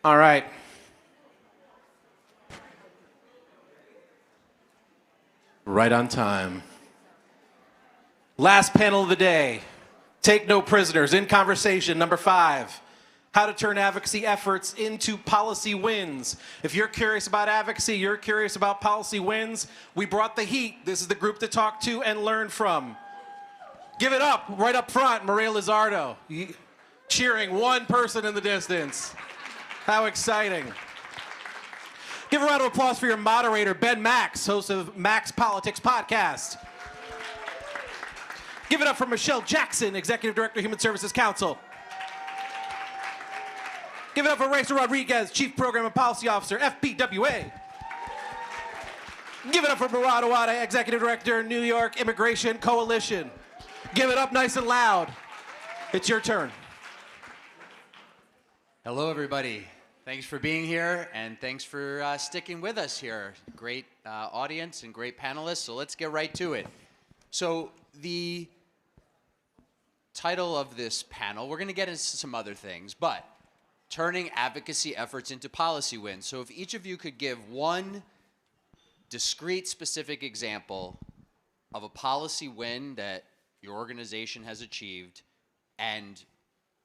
All right. Right on time. Last panel of the day. Take no prisoners. In conversation, number 5. How to turn advocacy efforts into policy wins. If you're curious about advocacy, you're curious about policy wins, we brought the heat. This is the group to talk to and learn from. Give it up, right up front, Maria Lizardo. Cheering one person in the distance. How exciting. Give a round of applause for your moderator, Ben Max, host of Max Politics Podcast. Give it up for Michelle Jackson, Executive Director, Human Services Council. Give it up for Raysa Rodriguez, Chief Program and Policy Officer, FPWA. Give it up for Murad, Awawdeh, Executive Director, New York Immigration Coalition. Give it up nice and loud. It's your turn. Hello, everybody. Thanks for being here, and thanks for sticking with us here. Great audience and great panelists, so let's get right to it. So the title of this panel, we're going to get into some other things, but turning advocacy efforts into policy wins. So if each of you could give one discrete, specific example of a policy win that your organization has achieved, and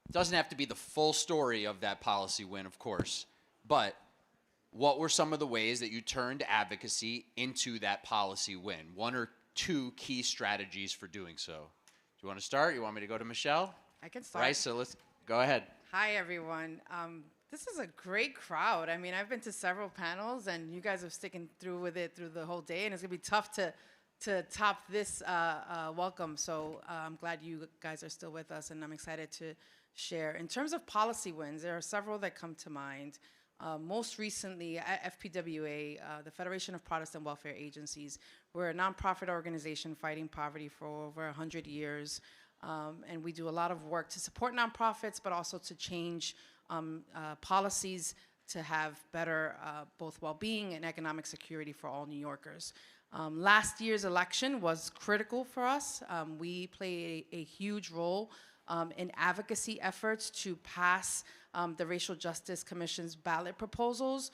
it doesn't have to be the full story of that policy win, of course, but what were some of the ways that you turned advocacy into that policy win? One or two key strategies for doing so. Do you want to start? You want me to go to Michelle? I can start. Raysa, let's go ahead. Hi, everyone. This is a great crowd. I mean, I've been to several panels, and you guys have sticking through with it through the whole day, and it's going to be tough to top this welcome. So I'm glad you guys are still with us, and I'm excited to share. In terms of policy wins, there are several that come to mind. Most recently, at FPWA, the Federation of Protestant Welfare Agencies, we're a nonprofit organization fighting poverty for over 100 years. And we do a lot of work to support nonprofits, but also to change policies to have better both well-being and economic security for all New Yorkers. Last year's election was critical for us. We played a huge role in advocacy efforts to pass the Racial Justice Commission's ballot proposals.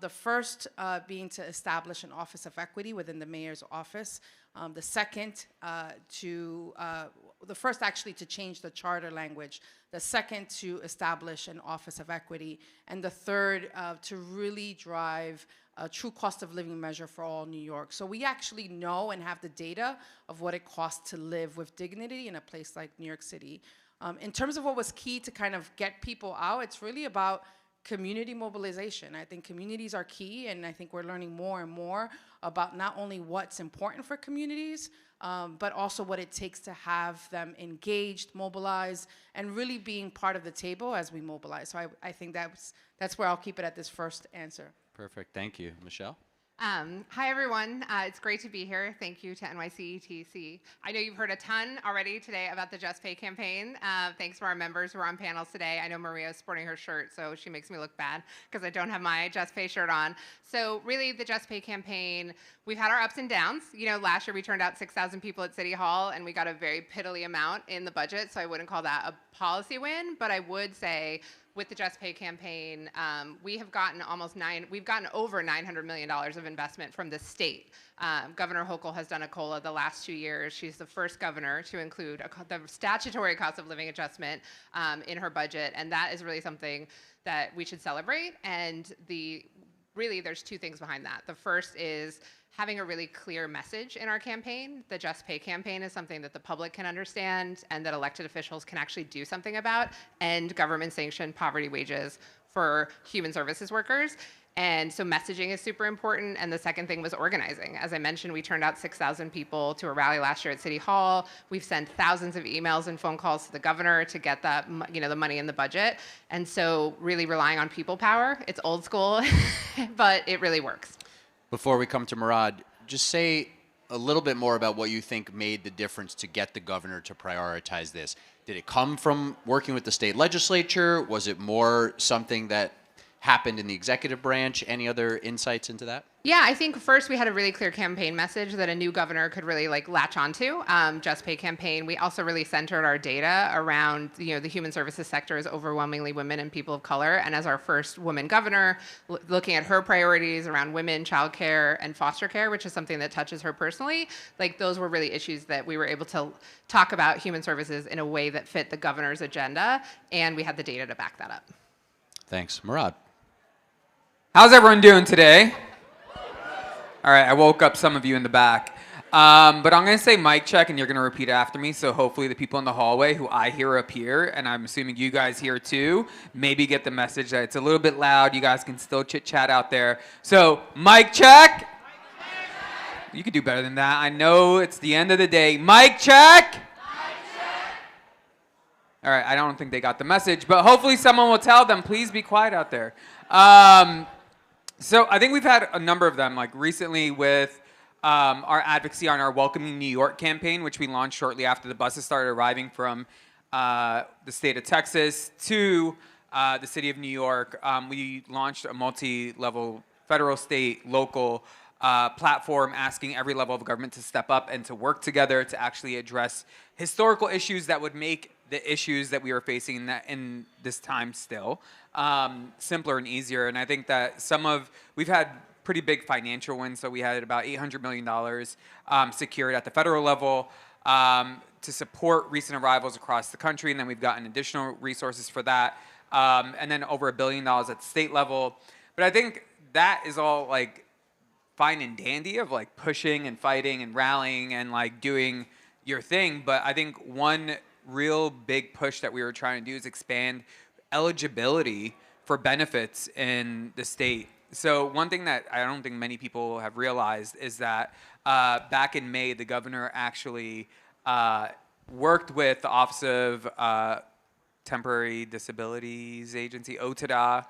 The first being to establish an Office of Equity within the mayor's office. The second the first actually to change the charter language. The second to establish an Office of Equity. And the third to really drive a true cost of living measure for all New York. So we actually know and have the data of what it costs to live with dignity in a place like New York City. In terms of what was key to kind of get people out, it's really about community mobilization. I think communities are key, and I think we're learning more and more about not only what's important for communities, but also what it takes to have them engaged, mobilized, and really being part of the table as we mobilize. So I think that's where I'll keep it at this first answer. Perfect. Thank you. Michelle? Hi, everyone. It's great to be here. Thank you to NYCETC. I know you've heard a ton already today about the Just Pay campaign. Thanks to our members who are on panels today. I know Maria's sporting her shirt, so she makes me look bad because I don't have my Just Pay shirt on. So really, the Just Pay campaign, we've had our ups and downs. You know, last year we turned out 6,000 people at City Hall, and we got a very piddly amount in the budget, so I wouldn't call that a policy win, but I would say with the Just Pay campaign, we've gotten over $900 million of investment from the state. Governor Hochul has done a COLA the last 2 years. She's the first governor to include the statutory cost of living adjustment in her budget, and that is really something that we should celebrate. And really, there's two things behind that. The first is having a really clear message in our campaign. The Just Pay campaign is something that the public can understand and that elected officials can actually do something about, and government-sanctioned poverty wages for human services workers. And so messaging is super important. And the second thing was organizing. As I mentioned, we turned out 6,000 people to a rally last year at City Hall. We've sent thousands of emails and phone calls to the governor to get that, the money in the budget. And so really relying on people power. It's old school, but it really works. Before we come to Murad, just say a little bit more about what you think made the difference to get the governor to prioritize this. Did it come from working with the state legislature? Was it more something that happened in the executive branch. Any other insights into that? Yeah, I think first we had a really clear campaign message that a new governor could really like latch onto. Just Pay campaign. We also really centered our data around, the human services sector is overwhelmingly women and people of color. And as our first woman governor, looking at her priorities around women, childcare, and foster care, which is something that touches her personally, like those were really issues that we were able to talk about human services in a way that fit the governor's agenda, and we had the data to back that up. Thanks. Murad. How's everyone doing today? All right, I woke up some of you in the back. But I'm going to say mic check, and you're going to repeat it after me. So hopefully the people in the hallway who I hear up here, and I'm assuming you guys hear too, maybe get the message that it's a little bit loud. You guys can still chit-chat out there. So mic check. You could do better than that. I know it's the end of the day. Mic check. All right, I don't think they got the message, but hopefully someone will tell them, please be quiet out there. So I think we've had a number of them, like recently with our advocacy on our Welcoming New York campaign, which we launched shortly after the buses started arriving from the state of Texas to the city of New York. We launched a multi-level federal, state, local platform asking every level of government to step up and to work together to actually address historical issues that would make the issues that we were facing in this time still simpler and easier. And I think that we've had pretty big financial wins. So we had about $800 million secured at the federal level to support recent arrivals across the country. And then we've gotten additional resources for that. And then over $1 billion at the state level. But I think that is all like fine and dandy of like pushing and fighting and rallying and like doing your thing. But I think one real big push that we were trying to do is expand eligibility for benefits in the state. So one thing that I don't think many people have realized is that back in May, the governor actually worked with the Office of Temporary Disabilities Agency, OTDA,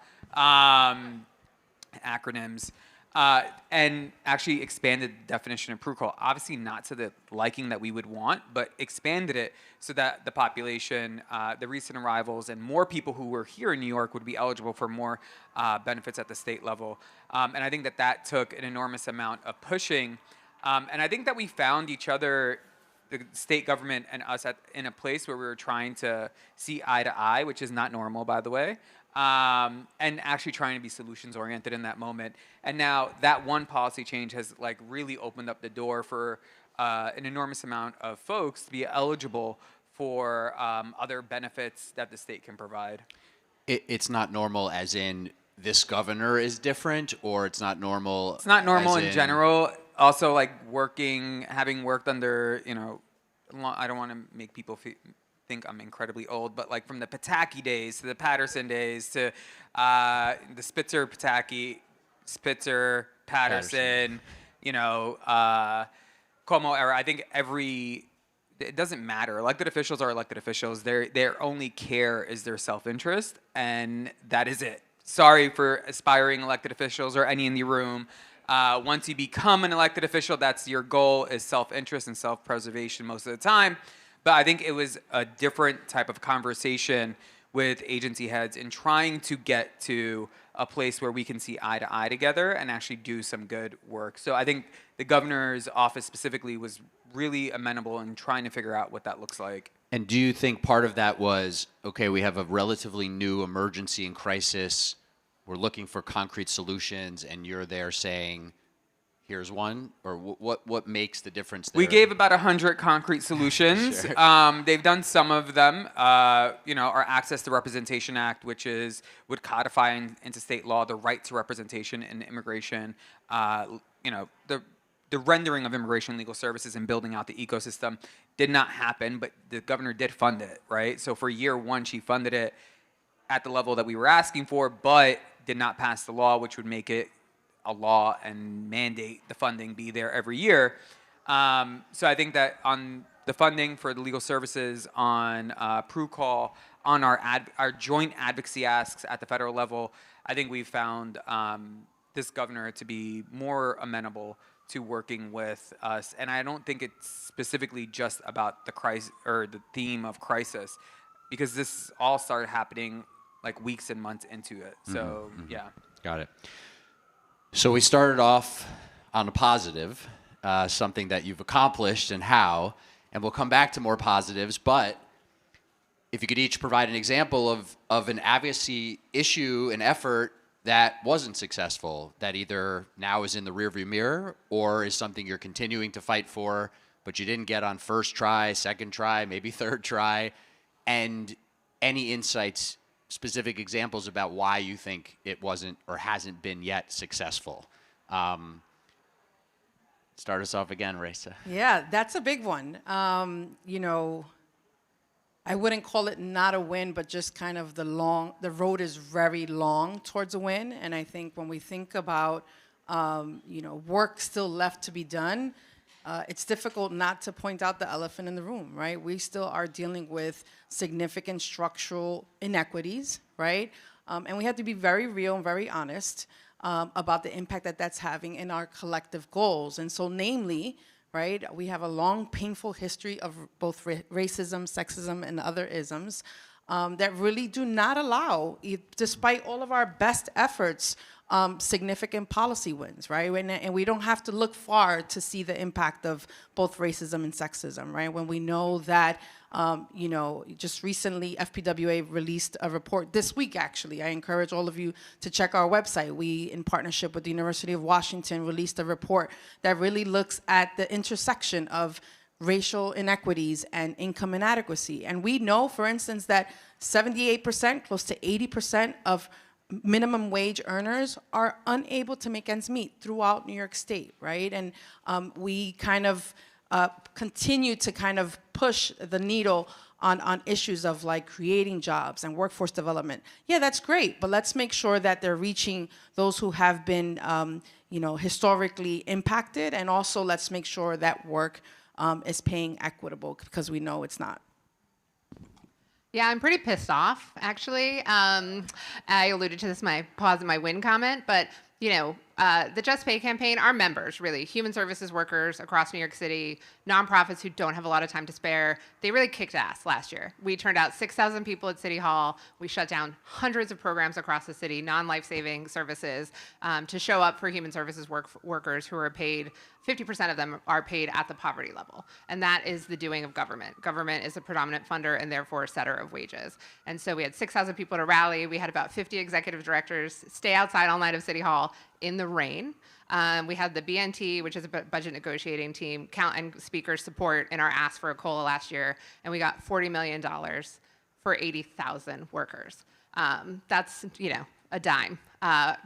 acronyms, and actually expanded the definition of protocol. Obviously not to the liking that we would want, but expanded it so that the population, the recent arrivals, and more people who were here in New York would be eligible for more benefits at the state level. And I think that took an enormous amount of pushing. And I think that we found each other, the state government and us, in a place where we were trying to see eye to eye, which is not normal, by the way. And actually trying to be solutions oriented in that moment. And now that one policy change has like really opened up the door for an enormous amount of folks to be eligible for other benefits that the state can provide. It's not normal as in this governor is different, or it's not normal? It's not normal in general. Also, like having worked under, I don't want to make people think I'm incredibly old, but like from the Pataki days to the Patterson days to the Spitzer, Pataki, Spitzer, Patterson. Cuomo era, I think it doesn't matter. Elected officials are elected officials. Their only care is their self-interest, and that is it. Sorry for aspiring elected officials or any in the room. Once you become an elected official, that's your goal, is self-interest and self-preservation most of the time. But I think it was a different type of conversation with agency heads in trying to get to a place where we can see eye to eye together and actually do some good work. So I think the governor's office specifically was really amenable in trying to figure out what that looks like. And do you think part of that was, okay, we have a relatively new emergency and crisis, we're looking for concrete solutions, and you're there saying, here's one? Or what makes the difference there? We gave about 100 concrete solutions. Sure. They've done some of them. Our Access to Representation Act, which would codify into state law the right to representation in immigration. The rendering of immigration legal services and building out the ecosystem did not happen, but the governor did fund it, right? So for year one, she funded it at the level that we were asking for, but did not pass the law, which would make it a law and mandate the funding be there every year. So I think that on the funding for the legal services, on PRU-Call, on our joint advocacy asks at the federal level, I think we've found this governor to be more amenable to working with us. And I don't think it's specifically just about the crisis or the theme of crisis, because this all started happening like weeks and months into it. So yeah. Got it. So we started off on a positive, something that you've accomplished and how, and we'll come back to more positives, but if you could each provide an example of an advocacy issue, an effort that wasn't successful, that either now is in the rearview mirror or is something you're continuing to fight for, but you didn't get on first try, second try, maybe third try, and any insights, specific examples about why you think it wasn't or hasn't been yet successful. Start us off again, Raysa. Yeah, that's a big one. You know, I wouldn't call it not a win, but just kind of the road is very long towards a win. And I think when we think about, you know, work still left to be done, it's difficult not to point out the elephant in the room, right? We still are dealing with significant structural inequities, right? And we have to be very real and very honest about the impact that that's having in our collective goals. And so namely, right, we have a long, painful history of both racism, sexism, and other isms that really do not allow, despite all of our best efforts, significant policy wins, right? And we don't have to look far to see the impact of both racism and sexism, right? When we know that, you know, just recently FPWA released a report this week, actually. I encourage all of you to check our website. We, in partnership with the University of Washington, released a report that really looks at the intersection of racial inequities and income inadequacy. And we know, for instance, that 78%, close to 80% of minimum wage earners are unable to make ends meet throughout New York State, right? And we kind of continue to kind of push the needle on issues of like creating jobs and workforce development. Yeah, that's great, but let's make sure that they're reaching those who have been, you know, historically impacted, and also let's make sure that work is paying equitable, because we know it's not. Yeah, I'm pretty pissed off, actually. I alluded to this in my pause and my win comment, but you know, the Just Pay campaign, our members, really, human services workers across New York City, nonprofits who don't have a lot of time to spare, they really kicked ass last year. We turned out 6,000 people at City Hall. We shut down hundreds of programs across the city, non-life-saving services, to show up for human services workers who are paid, 50% of them are paid at the poverty level. And that is the doing of government. Government is a predominant funder and therefore a setter of wages. And so we had 6,000 people at a rally. We had about 50 executive directors stay outside all night of City Hall in the rain. We had the BNT, which is a budget negotiating team, count and speaker support in our ask for a COLA last year, and we got $40 million for 80,000 workers. That's, you know, a dime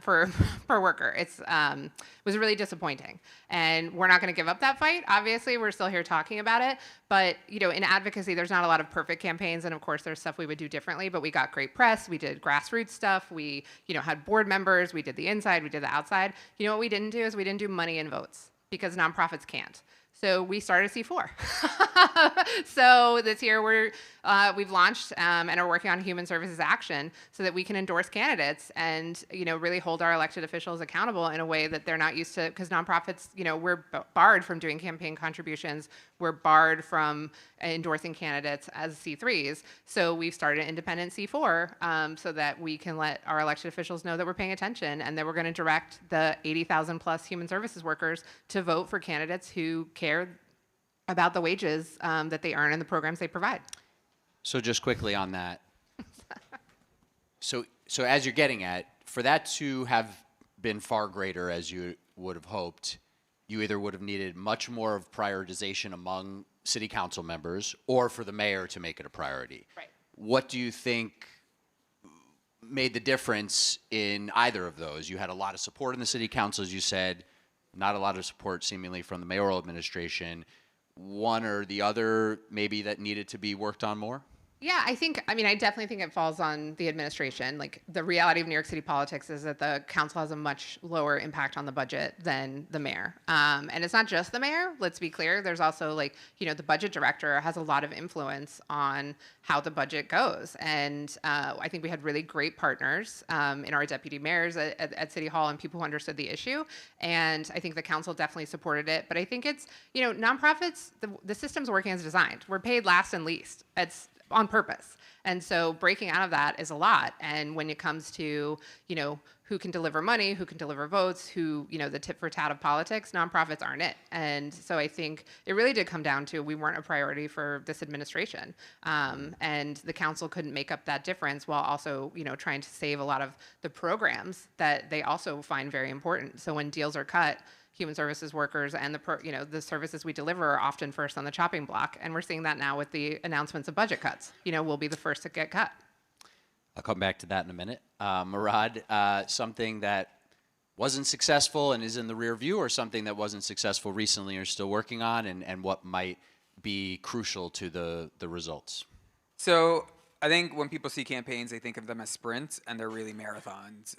per worker. It was really disappointing, and we're not going to give up that fight. Obviously, we're still here talking about it, but you know, in advocacy, there's not a lot of perfect campaigns, and of course, there's stuff we would do differently. But we got great press. We did grassroots stuff. We, you know, had board members. We did the inside. We did the outside. You know what we didn't do is we didn't do money and votes, because nonprofits can't. So we started C4. So this year we've launched and are working on human services action so that we can endorse candidates and, you know, really hold our elected officials accountable in a way that they're not used to, because nonprofits, you know, we're barred from doing campaign contributions. We're barred from endorsing candidates as C3s. So we've started an independent C4 so that we can let our elected officials know that we're paying attention, and that we're going to direct the 80,000 plus human services workers to vote for candidates who care about the wages that they earn and the programs they provide. So just quickly on that. So as you're getting at, for that to have been far greater as you would have hoped, you either would have needed much more of prioritization among city council members, or for the mayor to make it a priority. Right. What do you think made the difference in either of those? You had a lot of support in the city council, as you said, not a lot of support seemingly from the mayoral administration. One or the other maybe that needed to be worked on more? Yeah, I definitely think it falls on the administration. Like, the reality of New York City politics is that the council has a much lower impact on the budget than the mayor. And it's not just the mayor, let's be clear. There's also, like, you know, the budget director has a lot of influence on how the budget goes. And I think we had really great partners in our deputy mayors at City Hall and people who understood the issue. And I think the council definitely supported it. But I think it's, you know, nonprofits, the system's working as designed. We're paid last and least. It's on purpose. And so breaking out of that is a lot. And when it comes to, who can deliver money, who can deliver votes, who, the tit for tat of politics, nonprofits aren't it. And so I think it really did come down to we weren't a priority for this administration. And the council couldn't make up that difference while also, trying to save a lot of the programs that they also find very important. So when deals are cut, human services workers and the services we deliver are often first on the chopping block. And we're seeing that now with the announcements of budget cuts. We'll be the first to get cut. I'll come back to that in a minute. Murad, something that wasn't successful and is in the rear view, or something that wasn't successful recently or still working on, and what might be crucial to the results? So I think when people see campaigns, they think of them as sprints, and they're really marathons.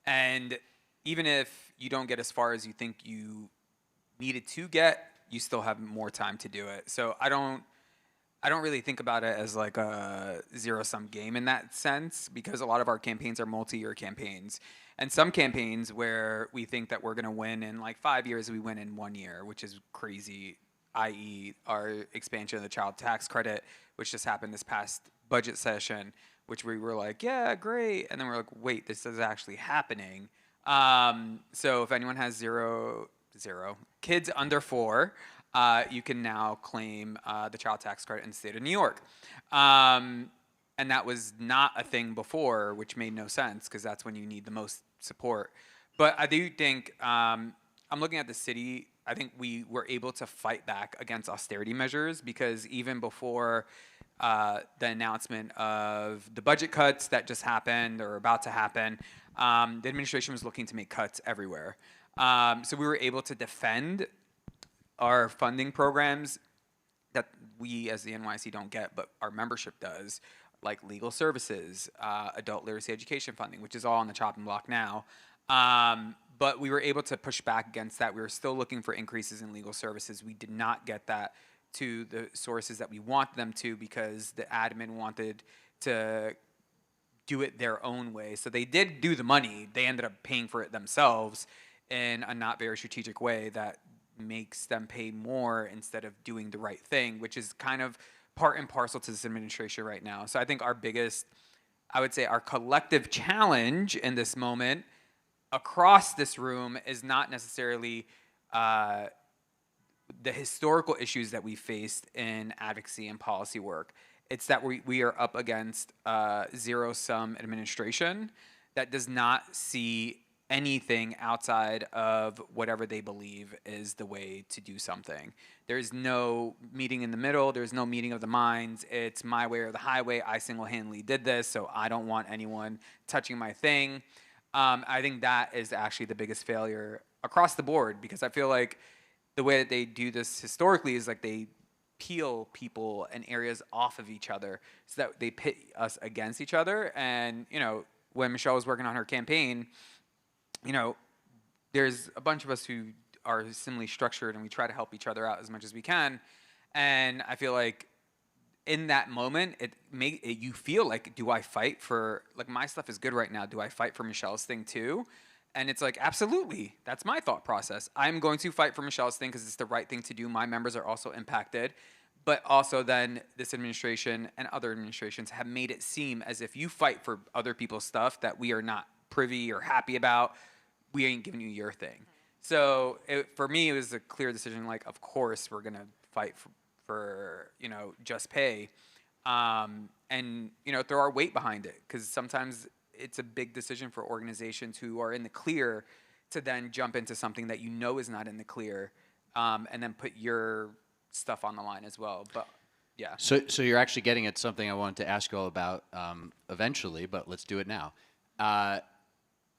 And even if you don't get as far as you think you needed to get, you still have more time to do it. So I don't really think about it as like a zero-sum game in that sense, because a lot of our campaigns are multi-year campaigns. And some campaigns where we think that we're going to win in like 5 years, we win in 1 year, which is crazy, i.e. our expansion of the child tax credit, which just happened this past budget session, which we were like, yeah, great. And then we're like, wait, this is actually happening. So if anyone has zero kids under 4, you can now claim the child tax credit in the state of New York. And that was not a thing before, which made no sense because that's when you need the most support. But I do think, I'm looking at the city, I think we were able to fight back against austerity measures, because even before the announcement of the budget cuts that just happened or about to happen, the administration was looking to make cuts everywhere. So we were able to defend our funding programs that we as the NYIC don't get, but our membership does, like legal services, adult literacy education funding, which is all on the chopping block now. But we were able to push back against that. We were still looking for increases in legal services. We did not get that to the sources that we want them to, because the admin wanted to do it their own way. So they did do the money. They ended up paying for it themselves in a not very strategic way that makes them pay more instead of doing the right thing, which is kind of part and parcel to this administration right now. So I think our biggest, I would say our collective challenge in this moment across this room is not necessarily the historical issues that we faced in advocacy and policy work. It's that we are up against zero-sum administration that does not see anything outside of whatever they believe is the way to do something. There's no meeting in the middle. There's no meeting of the minds. It's my way or the highway. I single-handedly did this, so I don't want anyone touching my thing. I think that is actually the biggest failure across the board, because I feel like the way that they do this historically is like they peel people and areas off of each other so that they pit us against each other. And, when Michelle was working on her campaign, there's a bunch of us who are similarly structured, and we try to help each other out as much as we can. And I feel like in that moment, you feel like, do I fight for, like, my stuff is good right now. Do I fight for Michelle's thing too? And it's like, absolutely. That's my thought process. I'm going to fight for Michelle's thing because it's the right thing to do. My members are also impacted. But also then this administration and other administrations have made it seem as if you fight for other people's stuff that we are not privy or happy about, we ain't giving you your thing. So for me, it was a clear decision, like, of course we're going to fight for just pay, and throw our weight behind it, because sometimes it's a big decision for organizations who are in the clear to then jump into something that is not in the clear, and then put your stuff on the line as well. But yeah. So you're actually getting at something I wanted to ask you all about eventually, but let's do it now.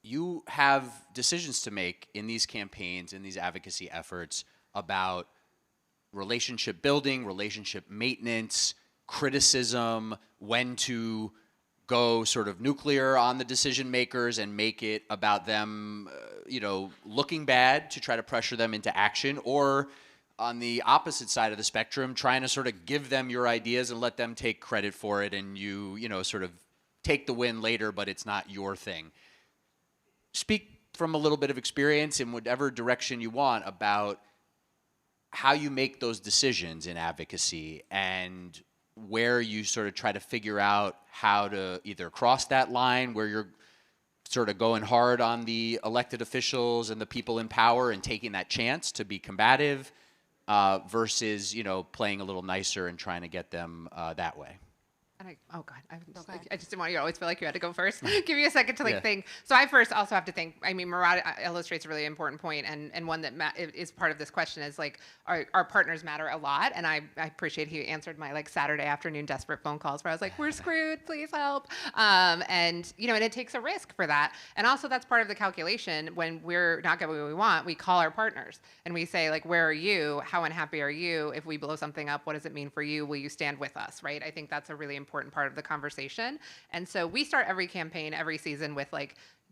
You have decisions to make in these campaigns, in these advocacy efforts, about relationship building, relationship maintenance, criticism, when to go sort of nuclear on the decision makers and make it about them, looking bad to try to pressure them into action, or on the opposite side of the spectrum, trying to sort of give them your ideas and let them take credit for it, and you sort of take the win later, but it's not your thing. Speak from a little bit of experience in whatever direction you want about how you make those decisions in advocacy, and where you sort of try to figure out how to either cross that line where you're sort of going hard on the elected officials and the people in power and taking that chance to be combative versus, playing a little nicer and trying to get them that way? And oh God, I just didn't want you to always feel like you had to go first. Give you a second to think. So I first also have to think. I mean, Murad illustrates a really important point, and one that is part of this question is like our partners matter a lot, and I appreciate he answered my Saturday afternoon desperate phone calls where I was like, we're screwed, please help. And it takes a risk for that, and also that's part of the calculation. When we're not getting what we want, we call our partners and we say where are you? How unhappy are you? If we blow something up, what does it mean for you? Will you stand with us? Right? I think that's a really important part of the conversation. And so we start every campaign, every season with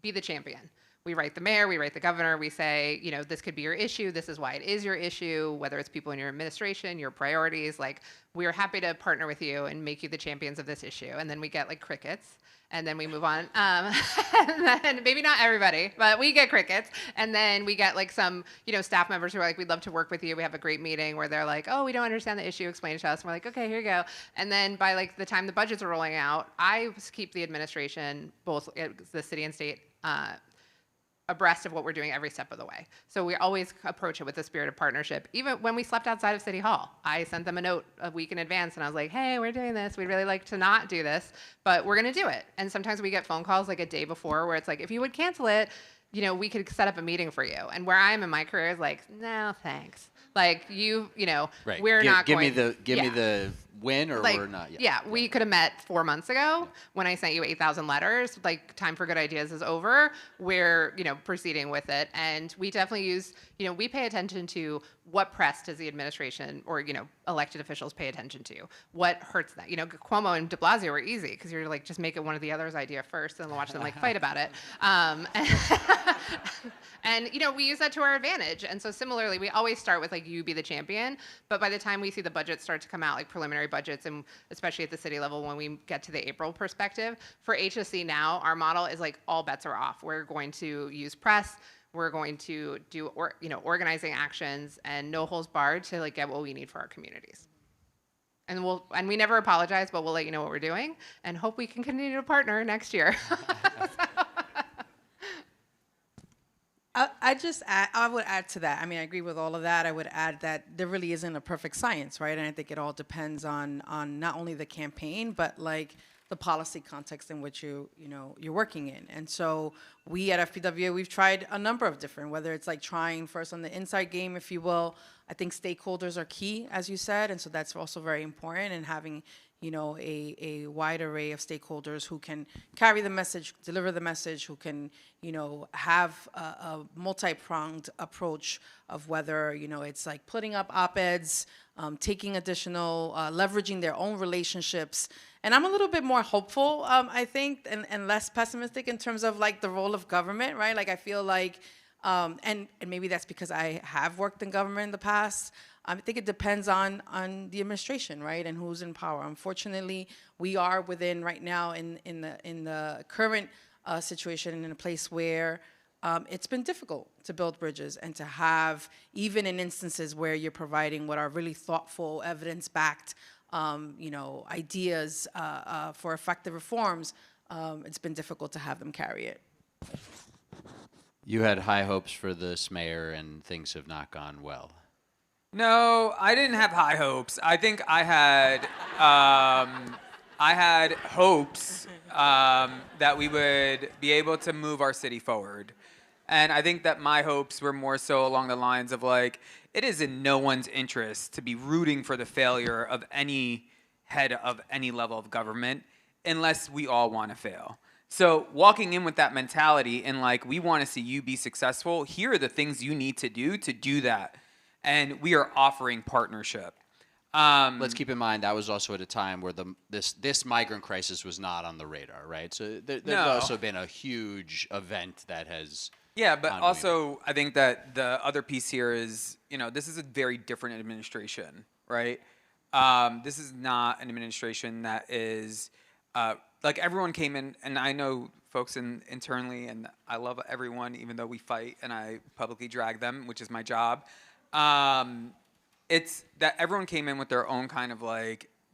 be the champion. We write the mayor, we write the governor, we say, this could be your issue, this is why it is your issue, whether it's people in your administration, your priorities, we are happy to partner with you and make you the champions of this issue. And then we get crickets, and then we move on. And then maybe not everybody, but we get crickets. And then we get some, staff members who are we'd love to work with you. We have a great meeting where they're oh, we don't understand the issue, explain it to us. And we're okay, here you go. And then by the time the budgets are rolling out, I keep the administration, both the city and state, abreast of what we're doing every step of the way. So we always approach it with the spirit of partnership. Even when we slept outside of City Hall, I sent them a note a week in advance and I was hey, we're doing this. We'd really like to not do this, but we're gonna do it. And sometimes we get phone calls a day before where it's if you would cancel it, we could set up a meeting for you. And where I am in my career is no, thanks. Right. We're not give going. Give me the win or we're not yet. Yeah, we could have met 4 months ago when I sent you 8,000 letters. Time for good ideas is over. We're, proceeding with it. And we definitely use, we pay attention to what press does the administration or, elected officials pay attention to? What hurts them? Cuomo and de Blasio were easy because you're just make it one of the other's idea first and then watch them fight about it. And, we use that to our advantage. And so similarly, we always start with you be the champion. But by the time we see the budgets start to come out, preliminary budgets, and especially at the city level when we get to the April perspective, for HSC now, our model is all bets are off. We're going to use press. We're going to do organizing actions and no holds barred to get what we need for our communities. And we never apologize, but we'll let you know what we're doing and hope we can continue to partner next year. I would add to that. I mean, I agree with all of that. I would add that there really isn't a perfect science, right? And I think it all depends on not only the campaign, but the policy context in which you're working in. And so we at FPWA, we've tried a number of different, whether it's trying first on the inside game, if you will. I think stakeholders are key, as you said, and so that's also very important, and having a wide array of stakeholders who can carry the message, deliver the message, who can, have a multi-pronged approach of whether, it's putting up op-eds, taking additional, leveraging their own relationships. And I'm a little bit more hopeful, I think, and less pessimistic in terms of the role of government, right? I feel and maybe that's because I have worked in government in the past. I think it depends on the administration, right, and who's in power. Unfortunately, we are within right now in the current situation in a place where it's been difficult to build bridges and to have, even in instances where you're providing what are really thoughtful, evidence-backed, ideas for effective reforms, it's been difficult to have them carry it. You had high hopes for this mayor, and things have not gone well. No, I didn't have high hopes. I think I had hopes that we would be able to move our city forward. And I think that my hopes were more so along the lines of it is in no one's interest to be rooting for the failure of any head of any level of government unless we all want to fail. So walking in with that mentality and we want to see you be successful, here are the things you need to do that. And we are offering partnership. Let's keep in mind that was also at a time where this migrant crisis was not on the radar, right? So there's also been a huge event that has. Yeah, but also I think that the other piece here is, this is a very different administration, right? This is not an administration that is everyone came in, and I know folks internally, and I love everyone, even though we fight and I publicly drag them, which is my job. It's that everyone came in with their own kind of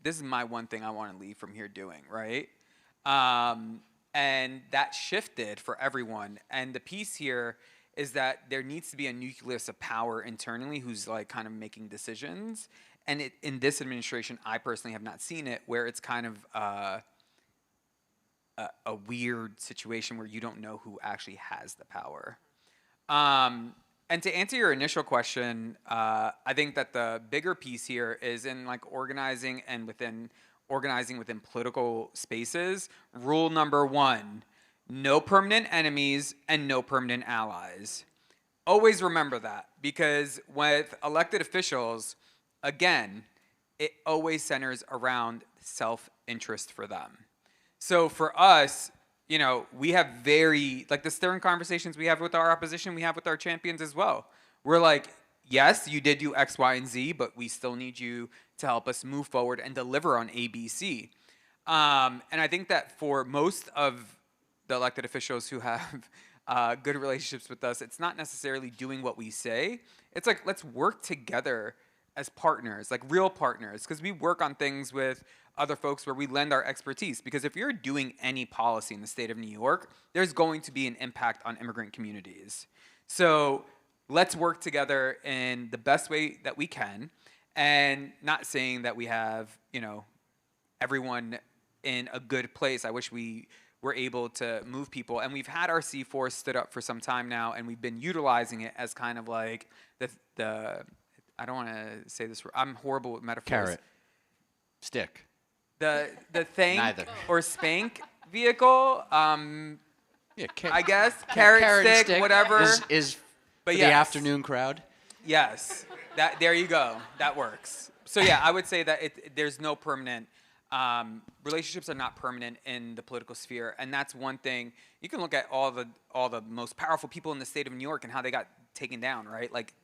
this is my one thing I want to leave from here doing, right? And that shifted for everyone. And the piece here is that there needs to be a nucleus of power internally who's like kind of making decisions. And in this administration, I personally have not seen it, where it's kind of a weird situation where you don't know who actually has the power. And to answer your initial question, I think that the bigger piece here is in like organizing within political spaces. Rule number 1, no permanent enemies and no permanent allies. Always remember that, because with elected officials, again, it always centers around self-interest for them. So for us, you know, we have like the stern conversations we have with our opposition, we have with our champions as well. We're like, yes, you did do X, Y, and Z, but we still need you to help us move forward and deliver on A, B, C. And I think that for most of the elected officials who have good relationships with us, it's not necessarily doing what we say. It's like, let's work together as partners, like real partners, because we work on things with other folks where we lend our expertise. Because if you're doing any policy in the state of New York, there's going to be an impact on immigrant communities. So let's work together in the best way that we can, and not saying that we have, you know, everyone in a good place. I wish we were able to move people. And we've had our C4 stood up for some time now, and we've been utilizing it as kind of like the I don't want to say this, I'm horrible with metaphors. Carrot. Stick. The thank Neither. or spank vehicle, Yeah, I guess, carrot and stick, whatever. is But for yes. the afternoon crowd. Yes, there you go. That works. So yeah, I would say that there's no permanent, relationships are not permanent in the political sphere. And that's one thing. You can look at all the most powerful people in the state of New York and how they got taken down, right? Like,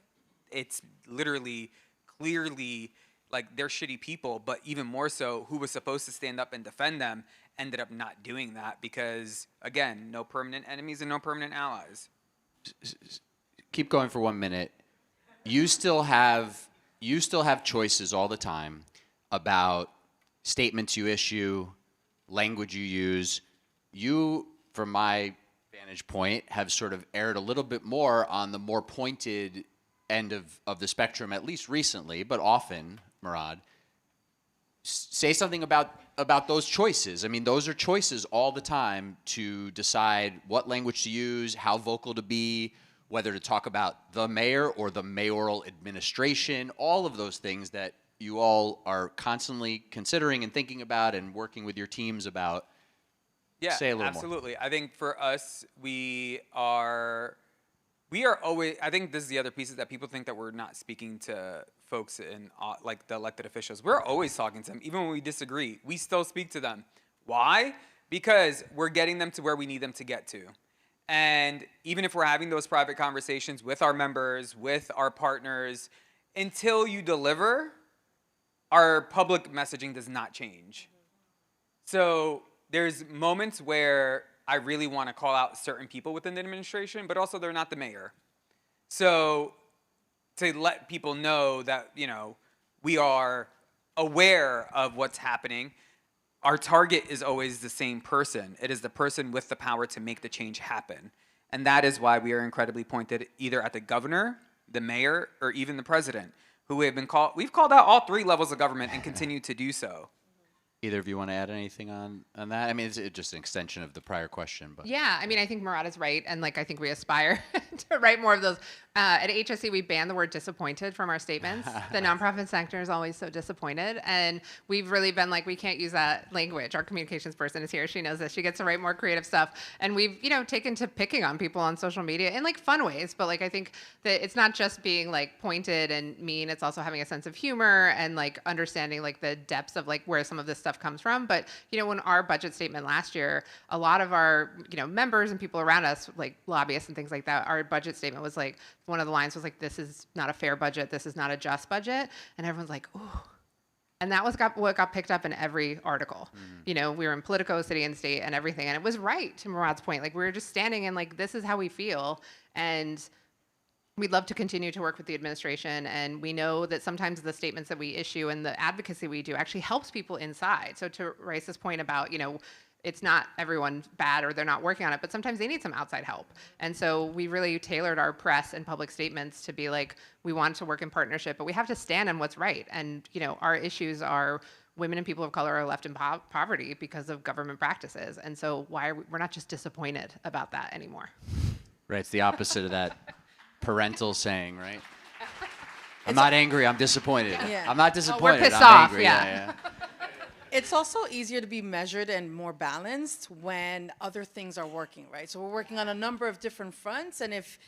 it's literally, clearly, like, they're shitty people, but even more so, who was supposed to stand up and defend them ended up not doing that because, again, no permanent enemies and no permanent allies. Keep going for 1 minute. You still have choices all the time about statements you issue, language you use. You, from my vantage point, have sort of erred a little bit more on the more pointed end of the spectrum, at least recently, but often, Murad. Say something about those choices. I mean, those are choices all the time to decide what language to use, how vocal to be, whether to talk about the mayor or the mayoral administration, all of those things that you all are constantly considering and thinking about and working with your teams about. Yeah, Say a little absolutely. I think for us, we are always, I think this is the other piece, is that people think that we're not speaking to folks in like the elected officials. We're always talking to them. Even when we disagree, we still speak to them. Why? Because we're getting them to where we need them to get to. And even if we're having those private conversations with our members, with our partners, until you deliver, our public messaging does not change. So there's moments where I really want to call out certain people within the administration, but also they're not the mayor. So to let people know that, you know, we are aware of what's happening, our target is always the same person. It is the person with the power to make the change happen. And that is why we are incredibly pointed either at the governor, the mayor, or even the president, who we've called out all three levels of government and continue to do so. Either of you want to add anything on that? I mean, it's just an extension of the prior question, but Yeah, I mean, I think Murad is right, and like I think we aspire to write more of those. At HSE, we banned the word disappointed from our statements. The nonprofit sector is always so disappointed, and we've really been like, we can't use that language. Our communications person is here; she knows this. She gets to write more creative stuff, and we've taken to picking on people on social media in like fun ways. But like I think that it's not just being like pointed and mean; it's also having a sense of humor and like understanding like the depths of like where some of this stuff comes from. But when our budget statement last year, a lot of our members and people around us, like lobbyists and things like that, our budget statement was like, one of the lines was like, this is not a fair budget, this is not a just budget, and everyone's like, ooh. And that was what got picked up in every article. We were in Politico, City and State, and everything, and it was right, to Murad's point. Like, we were just standing and like, this is how we feel, and we'd love to continue to work with the administration, and we know that sometimes the statements that we issue and the advocacy we do actually helps people inside. So to Raysa's point about, it's not everyone bad or they're not working on it, but sometimes they need some outside help. And so we really tailored our press and public statements to be like, we want to work in partnership, but we have to stand on what's right. And, our issues are women and people of color are left in poverty because of government practices. And so we're not just disappointed about that anymore. Right, it's the opposite of that parental saying, right? I'm not angry, I'm disappointed. Yeah. I'm not disappointed, pissed I'm off, angry. yeah. It's also easier to be measured and more balanced when other things are working, right? So we're working on a number of different fronts, and if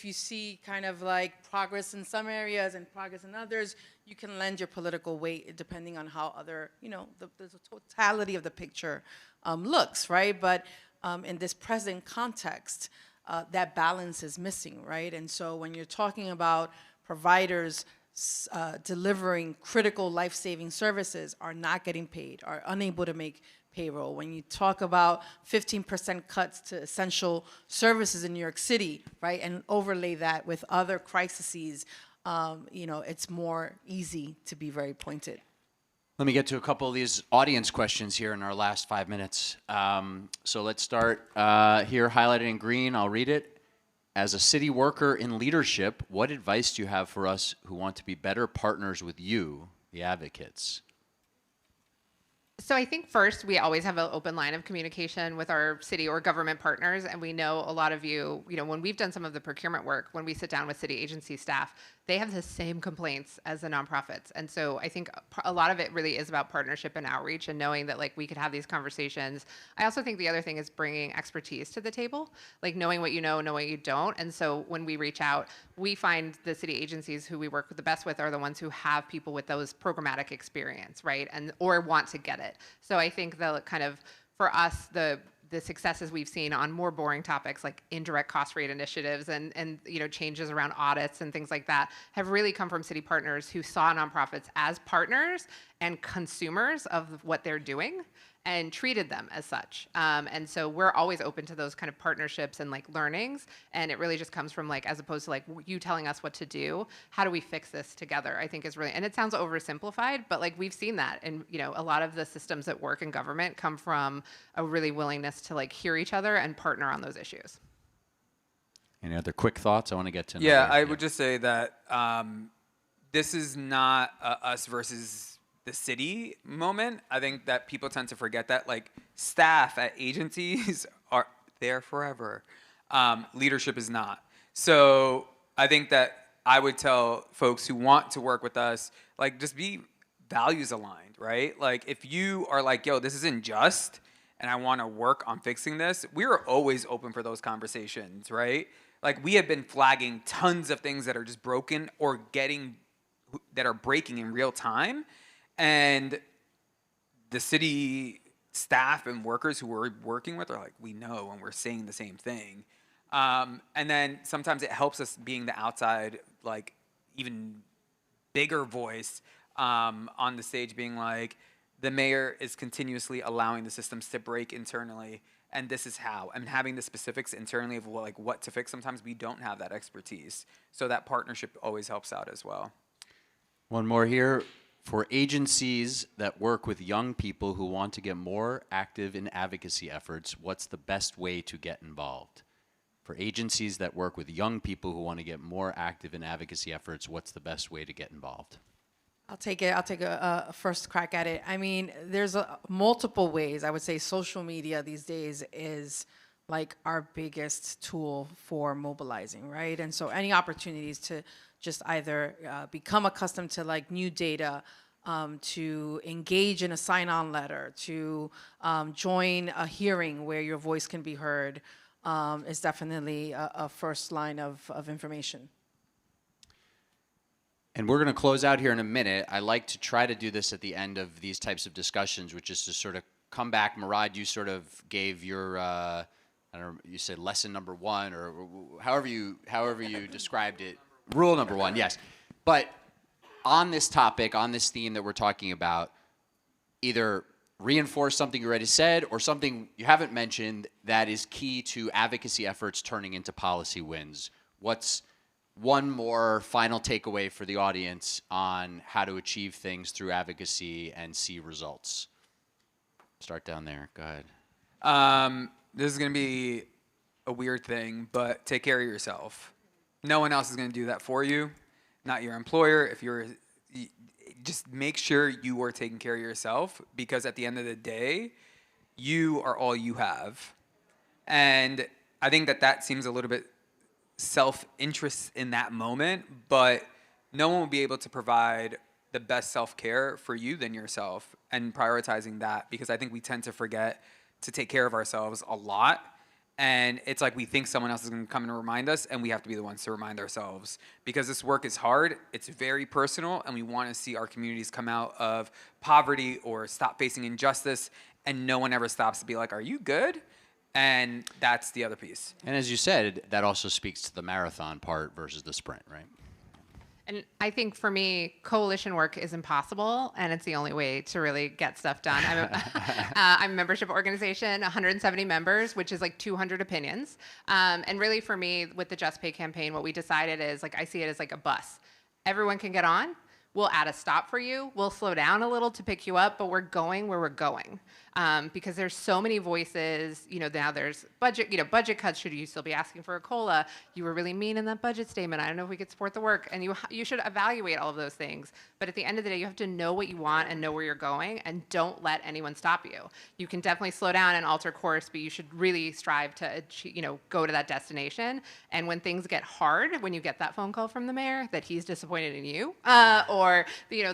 you see kind of like progress in some areas and progress in others, you can lend your political weight depending on how other, the totality of the picture looks, right? But in this present context, that balance is missing, right? And so when you're talking about providers delivering critical life-saving services are not getting paid, are unable to make payroll. When you talk about 15% cuts to essential services in New York City, right, and overlay that with other crises, it's more easy to be very pointed. Let me get to a couple of these audience questions here in our last 5 minutes. So let's start here, highlighted in green. I'll read it. As a city worker in leadership, what advice do you have for us who want to be better partners with you, the advocates? So I think first, we always have an open line of communication with our city or government partners. And we know a lot of you, when we've done some of the procurement work, when we sit down with city agency staff, they have the same complaints as the nonprofits. And so I think a lot of it really is about partnership and outreach and knowing that we could have these conversations. I also think the other thing is bringing expertise to the table, knowing what you know what you don't. And so when we reach out, we find the city agencies who we work with the best with are the ones who have people with those programmatic experience, right? Or want to get it. So I think for us, the successes we've seen on more boring topics like indirect cost rate initiatives and changes around audits and things like that have really come from city partners who saw nonprofits as partners and consumers of what they're doing and treated them as such. And so we're always open to those kind of partnerships and learnings. And it really just comes from as opposed to you telling us what to do, how do we fix this together? I think is really, and it sounds oversimplified, but we've seen that. And a lot of the systems that work in government come from a really willingness to hear each other and partner on those issues. Any other quick thoughts? I want to get to Yeah, I would just say that this is not us versus the city moment. I think that people tend to forget that staff at agencies are there forever. Leadership is not. So I think that I would tell folks who want to work with us, just be values aligned, right? If you are yo, this isn't just, and I want to work on fixing this, we're always open for those conversations, right? We have been flagging tons of things that are just broken or that are breaking in real time. And the city staff and workers who we're working with are we know, and we're saying the same thing. And then sometimes it helps us being the outside, even bigger voice on the stage, being the mayor is continuously allowing the systems to break internally, and this is how. And having the specifics internally of what to fix. Sometimes we don't have that expertise. So that partnership always helps out as well. One more here. For agencies that work with young people who want to get more active in advocacy efforts, what's the best way to get involved? For agencies that work with young people who want to get more active in advocacy efforts, what's the best way to get involved? I'll take a first crack at it. I mean, there's multiple ways. I would say social media these days is our biggest tool for mobilizing, right? And so any opportunities to just either become accustomed to new data, to engage in a sign-on letter, to join a hearing where your voice can be heard, is definitely a first line of information. And we're going to close out here in a minute. I like to try to do this at the end of these types of discussions, which is to sort of come back. Murad, you sort of gave your, I don't know, you said lesson number one, or however you described it. Rule number one, yes. But on this topic, on this theme that we're talking about, either reinforce something you already said or something you haven't mentioned that is key to advocacy efforts turning into policy wins. What's one more final takeaway for the audience on how to achieve things through advocacy and see results. Start down there. Go ahead. This is going to be a weird thing, but take care of yourself. No one else is going to do that for you, not your employer. Just make sure you are taking care of yourself, because at the end of the day, you are all you have. And I think that seems a little bit self-interest in that moment, but no one will be able to provide the best self-care for you than yourself, and prioritizing that, because I think we tend to forget to take care of ourselves a lot. And it's like we think someone else is going to come and remind us, and we have to be the ones to remind ourselves, because this work is hard. It's very personal, and we want to see our communities come out of poverty or stop facing injustice, and no one ever stops to be like, are you good? And that's the other piece. And as you said, that also speaks to the marathon part versus the sprint, right? And I think for me, coalition work is impossible, and it's the only way to really get stuff done. I'm a membership organization, 170 members, which is like 200 opinions. And really for me, with the Just Pay campaign, what we decided is, like, I see it as like a bus. Everyone can get on. We'll add a stop for you. We'll slow down a little to pick you up, but we're going where we're going. Because there's so many voices, now there's budget cuts. Should you still be asking for a COLA? You were really mean in that budget statement. I don't know if we could support the work. And you should evaluate all of those things. But at the end of the day, you have to know what you want and know where you're going, and don't let anyone stop you. You can definitely slow down and alter course, but you should really strive to achieve, go to that destination. And when things get hard, when you get that phone call from the mayor that he's disappointed in you, or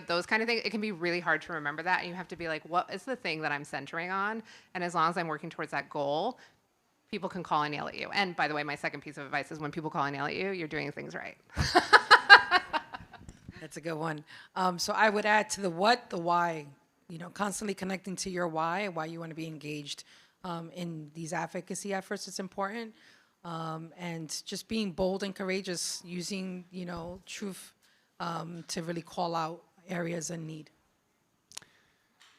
those kind of things, it can be really hard to remember that. And you have to be like, what is the thing that I'm centering on? And as long as I'm working towards that goal, people can call and yell at you. And by the way, my second piece of advice is, when people call and yell at you, you're doing things right. That's a good one. So I would add to the what, the why. Constantly connecting to your why you want to be engaged in these advocacy efforts. It's important. And just being bold and courageous, using, truth to really call out areas in need.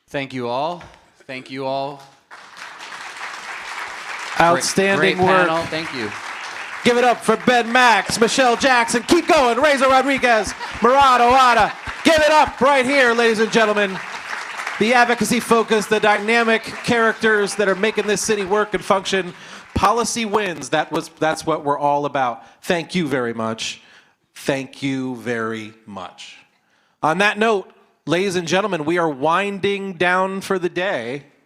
Thank you all. Thank you all. Outstanding Great work. panel. Thank you. Give it up for Ben Max, Michelle Jackson. Keep going. Raysa Rodriguez, Murad Awawdeh. Give it up right here, ladies and gentlemen. The advocacy focus, the dynamic characters that are making this city work and function. Policy wins. That's what we're all about. Thank you very much. Thank you very much. On that note, ladies and gentlemen, we are winding down for the day.